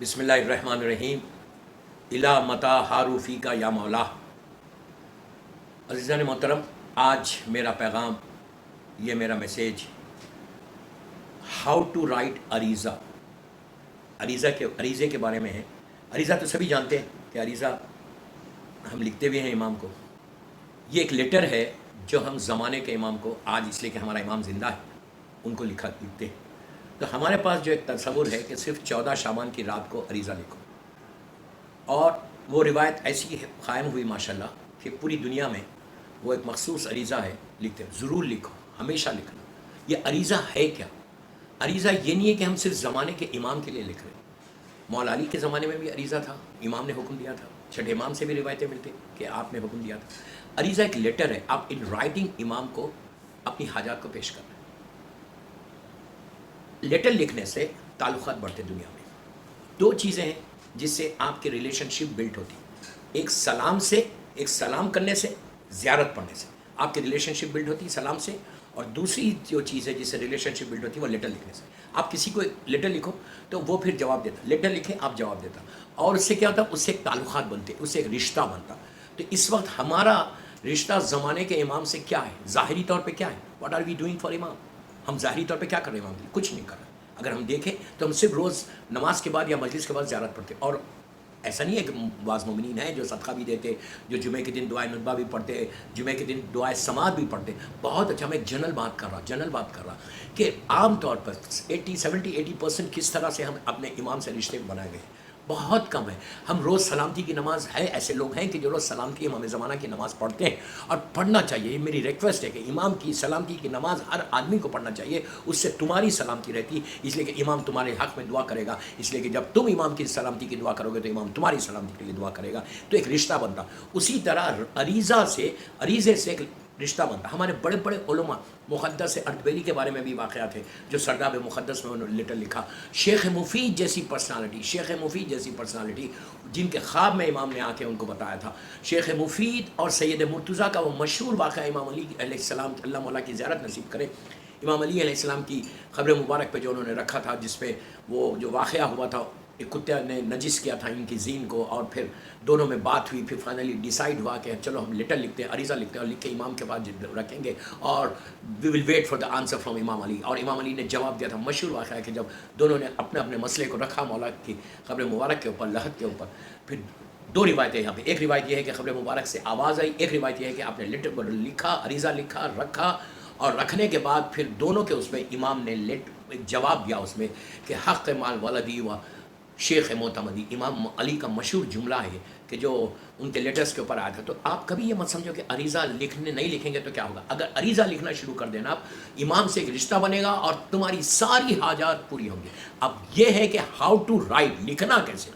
بسم اللہ الرحمن الرحیم الا متا حاروفی کا یا مولا. عزیزان محترم، آج میرا پیغام، یہ میرا میسیج ہاؤ ٹو رائٹ عریضہ، عریضے کے بارے میں ہے. عریضہ تو سبھی جانتے ہیں کہ عریضہ ہم لکھتے ہوئے ہیں امام کو. یہ ایک لیٹر ہے جو ہم زمانے کے امام کو، آج اس لیے کہ ہمارا امام زندہ ہے، ان کو لکھتے ہیں. تو ہمارے پاس جو ایک تصور ہے کہ صرف 14 شعبان کی رات کو عریضہ لکھو، اور وہ روایت ایسی قائم ہوئی ماشاءاللہ کہ پوری دنیا میں وہ ایک مخصوص عریضہ ہے، لکھتے ہیں. ضرور لکھو، ہمیشہ لکھنا. یہ عریضہ ہے کیا؟ عریضہ یہ نہیں ہے کہ ہم صرف زمانے کے امام کے لیے لکھ رہے ہیں. مولا علی کے زمانے میں بھی عریضہ تھا، امام نے حکم دیا تھا. چھٹے امام سے بھی روایتیں ملتی کہ آپ نے حکم دیا تھا. عریضہ ایک لیٹر ہے، آپ ان رائٹنگ امام کو اپنی حاجات کو پیش کرنا ہے. لیٹر لکھنے سے تعلقات بڑھتے دنیا میں. دو چیزیں ہیں جس سے آپ کی ریلیشن شپ بلڈ ہوتی ہے. ایک سلام سے، ایک سلام کرنے سے، زیارت پڑھنے سے آپ کی ریلیشن شپ بلڈ ہوتی ہے سلام سے. اور دوسری جو چیز ہے جس سے ریلیشن شپ بلڈ ہوتی ہے وہ لیٹر لکھنے سے. آپ کسی کو لیٹر لکھو تو وہ پھر جواب دیتا، لیٹر لکھیں آپ جواب دیتا، اور اس سے کیا ہوتا ہے؟ اس سے ایک تعلقات بنتے، اس سے ایک رشتہ بنتا. تو اس وقت ہمارا رشتہ زمانے کے امام سے کیا ہے؟ ظاہری طور پہ کیا ہے؟ What are we doing for امام؟ ہم ظاہری طور پہ کیا کر رہے ہیں امام کے لیے؟ کچھ نہیں کر رہے. اگر ہم دیکھیں تو ہم صرف روز نماز کے بعد یا مجلس کے بعد زیارت پڑھتے. اور ایسا نہیں ہے کہ بعض مومنین ہیں جو صدقہ بھی دیتے، جو جمعے کے دن دعائے ندبہ بھی پڑھتے، جمعے کے دن دعائے سماعت بھی پڑھتے. بہت اچھا. میں جنرل بات کر رہا کہ عام طور پر 80% کس طرح سے ہم اپنے امام سے رشتے بنائے گئے ہیں. بہت کم ہے. ہم روز سلامتی کی نماز ہے، ایسے لوگ ہیں کہ جو روز سلامتی امام زمانہ کی نماز پڑھتے ہیں، اور پڑھنا چاہیے. یہ میری ریکویسٹ ہے کہ امام کی سلامتی کی نماز ہر آدمی کو پڑھنا چاہیے. اس سے تمہاری سلامتی رہتی، اس لیے کہ امام تمہارے حق میں دعا کرے گا. اس لیے کہ جب تم امام کی سلامتی کی دعا کرو گے تو امام تمہاری سلامتی کے لیے دعا کرے گا. تو ایک رشتہ بنتا. اسی طرح عریضے سے ایک رشتہ بنتا. ہمارے بڑے بڑے علماء، مقدس اردبیلی کے بارے میں بھی واقعات ہیں جو سرداب مقدس میں انہوں نے لیٹر لکھا. شیخ مفید جیسی پرسنالٹی جن کے خواب میں امام نے آ کے ان کو بتایا تھا. شیخ مفید اور سید مرتضیٰ کا وہ مشہور واقعہ امام علی علیہ السلام، اللہ مولا کی زیارت نصیب کرے، امام علی علیہ السلام کی قبر مبارک پہ جو انہوں نے رکھا تھا، جس پہ وہ جو واقعہ ہوا تھا، ایک کتے نے نجس کیا تھا ان کی زین کو، اور پھر دونوں میں بات ہوئی. پھر فائنلی ڈیسائیڈ ہوا کہ چلو ہم لیٹر لکھتے ہیں، عریضہ لکھتے ہیں، اور لکھ کے امام کے پاس رکھیں گے، اور we will wait for the answer from Imam Ali. اور امام علی نے جواب دیا تھا. مشہور واقعہ ہے کہ جب دونوں نے اپنے اپنے مسئلے کو رکھا مولا کی قبر مبارک کے اوپر، لحد کے اوپر، پھر دو روایتیں یہاں پہ. ایک روایت یہ ہے کہ قبر مبارک سے آواز آئی، ایک روایت یہ ہے کہ آپ نے لیٹر پر لکھا، عریضہ لکھا، رکھا، اور رکھنے کے بعد پھر دونوں کے اس میں امام نے ایک جواب دیا اس میں کہ حق مال ولدی و شیخ معتمدی. امام علی کا مشہور جملہ ہے کہ جو ان کے لیٹرز کے اوپر آیا تھا. تو آپ کبھی یہ مت سمجھو کہ عریضہ نہیں لکھیں گے تو کیا ہوگا. اگر عریضہ لکھنا شروع کر دینا، آپ امام سے ایک رشتہ بنے گا اور تمہاری ساری حاجات پوری ہوں گی. اب یہ ہے کہ ہاؤ ٹو رائٹ، لکھنا کیسے.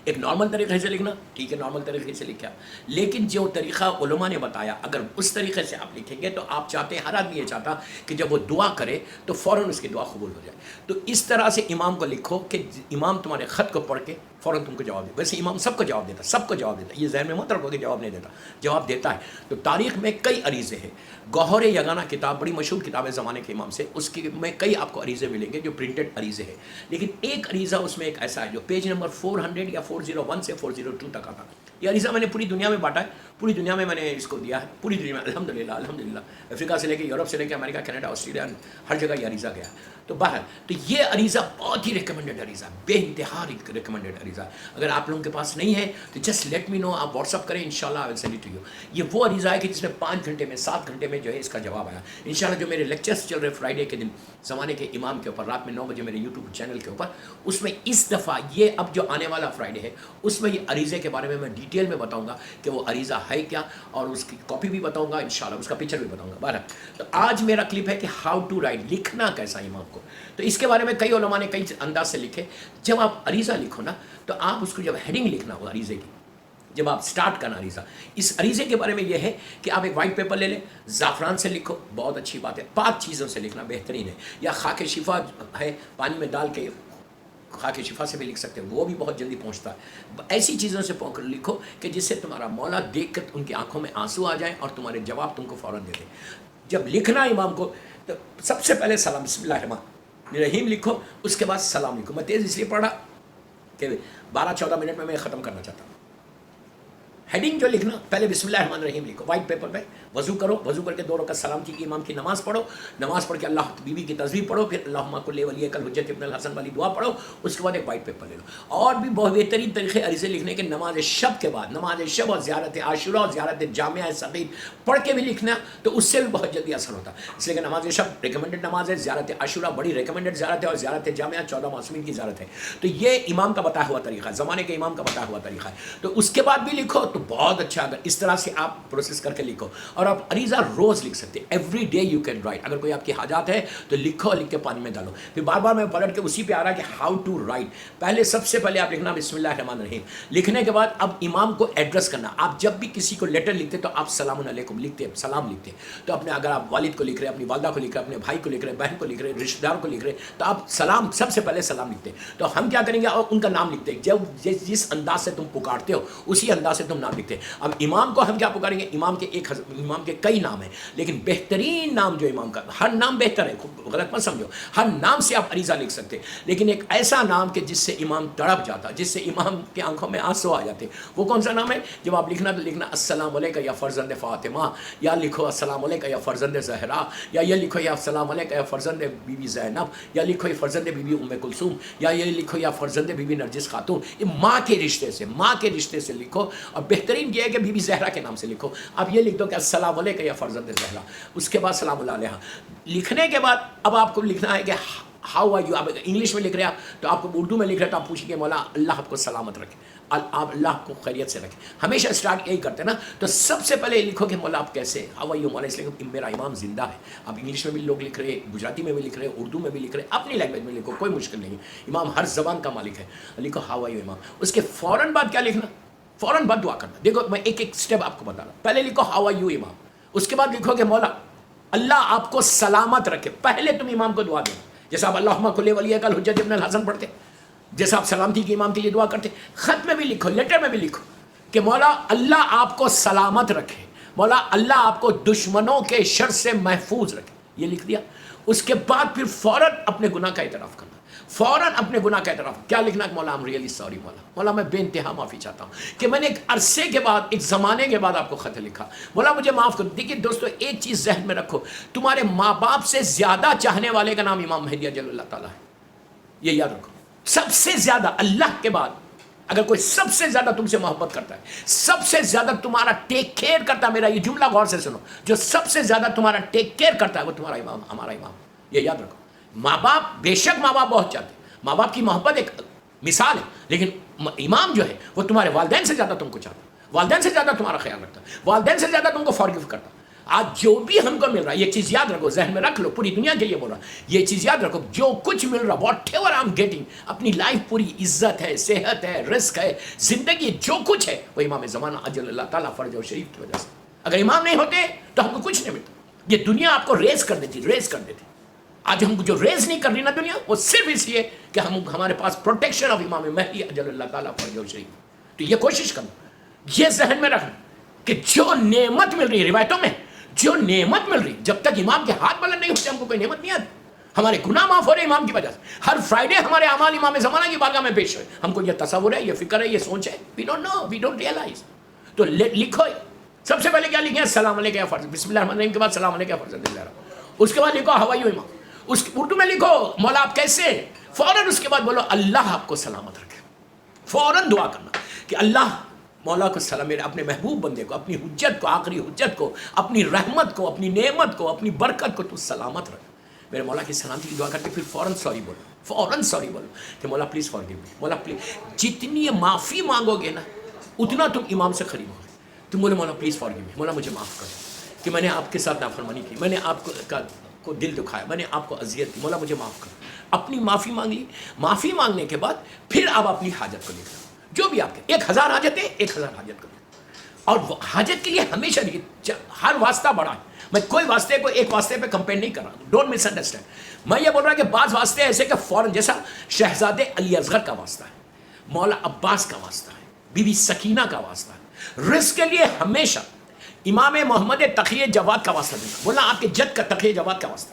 ایک نارمل طریقے سے لکھنا، ٹھیک ہے، نارمل طریقے سے لکھا، لیکن جو طریقہ علماء نے بتایا اگر اس طریقے سے آپ لکھیں گے تو آپ چاہتے ہیں، ہر آدمی یہ چاہتا کہ جب وہ دعا کرے تو فوراً اس کی دعا قبول ہو جائے. تو اس طرح سے امام کو لکھو کہ امام تمہارے خط کو پڑھ کے فوراً تم کو جواب دے. ویسے امام سب کو جواب دیتا، یہ ذہن میں مت رکھو کہ جواب نہیں دیتا، جواب دیتا ہے. تو تاریخ میں کئی عریضے ہیں. گوہر یگانہ کتاب بڑی مشہور کتاب ہے زمانے کے امام سے، اس کی میں کئی آپ کو عریضے ملیں گے جو پرنٹڈ عریضے ہیں. لیکن ایک عریضہ اس میں ایک ایسا ہے جو پیج نمبر 400 یا 401 سے 402 تک آتا. یہ عریضہ میں نے پوری دنیا میں بانٹا ہے، پوری دنیا میں نے اس کو دیا ہے، پوری دنیا میں الحمدللہ افریقہ سے لے کے یورپ سے لے کے امریکہ، کینیڈا، آسٹریلیا، ہر جگہ یہ عریضہ گیا. تو باہر تو یہ عریضہ بہت ہی ریکمنڈڈ عریضہ، بے انتہا ریکمنڈڈ عریضہ. اگر آپ لوگوں کے پاس نہیں ہے تو جسٹ لیٹ می نو، آپ واٹس اپ کریں، انشاءاللہ I will send it to you. یہ وہ عریضہ ہے کہ جس میں 5 گھنٹے میں 7 گھنٹے میں جو ہے اس کا جواب آیا. انشاءاللہ جو میرے لیکچرز چل رہے فرائیڈے کے دن زمانے کے امام کے اوپر، رات میں 9 بجے میرے یوٹیوب چینل کے اوپر، اس میں اس دفعہ یہ اب جو آنے والا فرائیڈے ہے اس میں یہ عریضے کے بارے میں ڈیٹیل میں بتاؤں گا کہ وہ عریضہ ہے کیا، اور اس کی کاپی بھی بتاؤں گا انشاءاللہ، اس کا پکچر بھی بتاؤں گا. بہرحال تو آج میرا کلپ ہے کہ ہاؤ ٹو رائٹ، لکھنا کیسا امام کو. تو اس کے بارے میں کئی علماء نے کئی انداز سے لکھے. جب آپ عریضہ لکھو نا تو آپ اس کو جب ہیڈنگ لکھنا ہو عریضے کی، جب آپ سٹارٹ کرنا عریضہ، اس عریضے کے بارے میں یہ ہے کہ آپ ایک وائٹ پیپر لے لیں، زعفران سے لکھو، بہت اچھی بات ہے. 5 چیزوں سے لکھنا بہترین ہے. یا خاک شفا ہے، پانی میں ڈال کے خاک شفا سے بھی لکھ سکتے ہیں، وہ بھی بہت جلدی پہنچتا ہے. ایسی چیزوں سے لکھو کہ جس سے تمہارا مولا دیکھ کر ان کی آنکھوں میں آنسو آ جائیں اور تمہارے جواب تم کو فوراً دے دیں. جب لکھنا امام کو تو سب سے پہلے سلام، بسم اللہ الرحمن الرحیم لکھو، اس کے بعد سلام لکھو. میں تیز اس لیے پڑھ رہا کہ 12-14 منٹ میں ختم کرنا چاہتا ہوں. ہیڈنگ جو لکھنا، پہلے بسم اللہ الرحمن الرحیم لکھو وائٹ پیپر پہ، وضو کرو، وضو کر کے 2 رکعت سلام کی امام کی نماز پڑھو، نماز پڑھ کے اللہ بیوی کی تسبیح پڑھو، پھر اللہم کل ولیک الحجۃ ابن الحسن والی دعا پڑھو، اس کے بعد ایک وائٹ پیپر لے لو. اور بھی بہت بہترین طریقے عریضے لکھنے کے نماز شب کے بعد، نماز شب اور زیارت عاشوراء اور زیارت جامعہ صغیر پڑھ کے بھی لکھنا، تو اس سے بھی بہت جلدی اثر ہوتا ہے. اس لیے کہ نماز شب ریکمنڈڈ نماز ہے، زیارت عاشوراء بڑی ریکمنڈڈ زیارت ہے، اور زیارت جامعہ 14 معصومین کی زیارت ہے. تو یہ امام کا بتایا ہوا طریقہ ہے، زمانے کے امام کا بتایا ہوا طریقہ ہے. تو اس کے بعد بھی لکھو تو بہت اچھا. اگر اس طرح سے آپ پروسیس کر کے لکھو، اور آپ عریضہ روز لکھ سکتے ہیں، every day you can write. اگر کوئی آپ کی حاجات ہے تو لکھو، لکھ کے پانی میں ڈالو. پھر بار بار میں پلٹ کے اسی پہ آ رہا ہے کہ ہاؤ ٹو رائٹ. پہلے سب سے پہلے آپ لکھنا بسم اللہ الرحمن الرحیم. لکھنے کے بعد اب امام کو ایڈریس کرنا. آپ جب بھی کسی کو لیٹر لکھتے تو آپ سلام علیکم لکھتے، سلام لکھتے. تو اپنے اگر آپ والد کو لکھ رہے ہیں، اپنی والدہ کو لکھ رہے ہیں، اپنے بھائی کو لکھ رہے ہیں، بہن کو لکھ رہے ہیں، رشتہ دار کو لکھ رہے ہیں، تو آپ سلام سب سے پہلے سلام لکھتے. تو ہم کیا کریں گے، اور ان کا نام لکھتے ہیں. جب جس انداز سے تم پکارتے ہو اسی انداز سے تم نام لکھتے. اب امام کو ہم کیا پکاریں گے، امام کے کئی نام ہیں، لیکن بہترین نام جو امام کا، ہر نام بہتر ہے، غلط مت سمجھو، ہر نام سے آپ عریضہ لکھ سکتے، لیکن ایک ایسا نام کہ جس سے امام تڑپ جاتا، جس سے امام کی آنکھوں میں آنسو آ جاتے. وہ کون سا نام ہے؟ جب آپ لکھنا تو لکھنا السلام علیکہ یا فرزند فاطمہ، یا لکھو السلام علیکہ یا فرزند زہرا، یا یہ لکھو یا السلام علیکہ یا فرزند بی بی زینب، یا لکھو یا فرزند بی بی ام کلثوم، یا یہ لکھو یا فرزند بی بی نرجس خاتون. یہ ماں کے رشتے سے لکھو. اور بہترین یہ ہے کہ بی بی زہرا کے نام سے لکھو. آپ یہ لکھ دو کہ السلام علیکہ یا فرزند زہرا، اس کے بعد سلام اللہ علیہ. لکھنے کے بعد اب آپ کو لکھنا ہے کہ ہاؤ آر یو. آپ انگلش میں لکھ رہے ہیں تو آپ کو اردو میں لکھ رہے ہیں تو آپ پوچھیں گے مولا اللہ آپ کو سلامت رکھے، آپ اللہ کو خیریت سے رکھے. ہمیشہ اسٹارٹ یہی کرتے ہیں نا. تو سب سے پہلے لکھو کہ مولا آپ کیسے، ہاؤ آر یو مولا، اس لیے کہ میرا امام زندہ ہے. آپ انگلش میں بھی لوگ لکھ رہے ہیں، گجراتی میں بھی لکھ رہے ہیں، اردو میں بھی لکھ رہے ہیں، اپنی لینگویج میں لکھو، کوئی مشکل نہیں. امام ہر زبان کا مالک ہے. لکھو ہاؤ آر یو امام. اس کے فوراً بعد کیا لکھنا، فوراً بعد دعا کرنا. دیکھو میں ایک ایک اسٹیپ آپ کو بتا رہا ہوں. پہلے لکھو ہاؤ آر یو امام. اس کے بعد لکھو کہ مولا اللہ آپ کو سلامت رکھے. پہلے تم امام کو دعا دینا، جیسا آپ اللہم کل ولیک الحجۃ ابن الحسن پڑھتے، جیسا آپ سلامتی کے امام کے لیے دعا کرتے. خط میں بھی لکھو، لیٹر میں بھی لکھو کہ مولا اللہ آپ کو سلامت رکھے، مولا اللہ آپ کو دشمنوں کے شر سے محفوظ رکھے. یہ لکھ دیا. اس کے بعد پھر فوراً اپنے گناہ کا اعتراف کرنا. فوراً اپنے گناہ کا اعتراف. کیا لکھنا کہ مولا I'm really sorry مولا میں بے انتہا معافی چاہتا ہوں کہ میں نے ایک عرصے کے بعد، ایک زمانے کے بعد آپ کو خط لکھا، مولا مجھے معاف کر. دیکھیے دوستو ایک چیز ذہن میں رکھو، تمہارے ماں باپ سے زیادہ چاہنے والے کا نام امام مہدی اجل اللہ تعالیٰ ہے. یہ یاد رکھو. سب سے زیادہ اللہ کے بعد اگر کوئی سب سے زیادہ تم سے محبت کرتا ہے، سب سے زیادہ تمہارا ٹیک کیئر کرتا ہے، میرا یہ جملہ غور سے سنو، جو سب سے زیادہ تمہارا ٹیک کیئر کرتا ہے وہ تمہارا امام، ہمارا امام. یہ یاد رکھو. ماں باپ، بے شک ماں باپ بہت چاہتے ہیں، ماں باپ کی محبت ایک مثال ہے، لیکن امام جو ہے وہ تمہارے والدین سے زیادہ تم کو چاہتا ہے، والدین سے زیادہ تمہارا خیال رکھتا ہے، والدین سے زیادہ تم کو فارگیو کرتا ہے. آج جو بھی ہم کو مل رہا ہے، یہ چیز یاد رکھو، ذہن میں رکھ لو، پوری دنیا کے لیے بول رہا ہوں، یہ چیز یاد رکھو، جو کچھ مل رہا، what ever I am getting, اپنی لائف پوری عزت ہے، صحت ہے، رزق ہے، زندگی جو کچھ ہے وہ امام زمانہ اجل اللہ تعالیٰ فرج و شریف کی وجہ سے. اگر امام نہیں ہوتے تو ہم کو کچھ نہیں ملتا. یہ دنیا آپ کو ریز کر دیتی، ریز کر دیتی. آج ہم کو جو ریز نہیں کر رہی نا دنیا، وہ صرف اس لیے کہ ہمارے پاس پروٹیکشن آف امام مہدی اجل اللہ تعالیٰ فرج و شریف. تو یہ کوشش کرنا، یہ ذہن میں رکھنا کہ جو نعمت مل رہی ہے روایتوں میں، جو نعمت مل رہی، جب تک امام کے ہاتھ بلند نہیں ہوتے ہم کو کوئی نعمت نہیں آتی. ہمارے گناہ معاف ہو رہے امام کی وجہ سے. ہر فرائیڈے ہمارے اعمال امام زمانہ کی بارگاہ میں پیش ہوئے. ہم کو یہ تصور ہے، یہ فکر ہے، یہ سوچ ہے. We don't know, we don't realise. تو لکھو سب سے پہلے کیا لکھیں، السلام علیکم یا فرض، بسم اللہ الرحمن الرحیم کے بعد السلام علیکم یا فرض. اس کے بعد لکھو ہوا یو امام. اس اردو میں لکھو مولا آپ کیسے. فوراً اس کے بعد بولو اللہ آپ کو سلامت رکھے. فوراً دعا کرنا کہ اللہ مولا کو سلام، میرے اپنے محبوب بندے کو، اپنی حجت کو، آخری حجت کو، اپنی رحمت کو، اپنی نعمت کو، اپنی برکت کو تو سلامت رکھ. میرے مولا کی سلامتی کی دعا کر کے پھر فوراً سوری بولو، فوراً سوری بولو کہ مولا پلیز فارگیو می. مولا پلیز، جتنی معافی مانگو گے نا اتنا تم امام سے قریب ہو. تم بولے مولا پلیز فارگیو می، مولا مجھے معاف کر دو کہ میں نے آپ کے ساتھ نافرمانی کی، میں نے آپ کو دل دکھایا، میں نے آپ کو اذیت دی، مولا مجھے معاف کر. اپنی معافی مانگ لی. معافی مانگنے کے بعد پھر آپ اپنی حاجت کو لکھنا، جو بھی آپ کے 1000 حاجت ہے 1000 حاجت کو. اور حاجت کے لیے ہمیشہ ہر واسطہ بڑا ہے. میں کوئی واسطے کو ایک واسطے پہ کمپیئر نہیں کر رہا ہوں، ڈونٹ مس انڈرسٹینڈ. میں یہ بول رہا کہ بعض واسطے ایسے کہ فوراً، جیسا شہزادے علی اصغر کا واسطہ ہے، مولا عباس کا واسطہ ہے، بی بی سکینہ کا واسطہ ہے. رزق کے لیے ہمیشہ امام محمد تقی جواد کا واسطہ دینا، بولنا آپ کے جد کا تقی جواد کا واسطہ.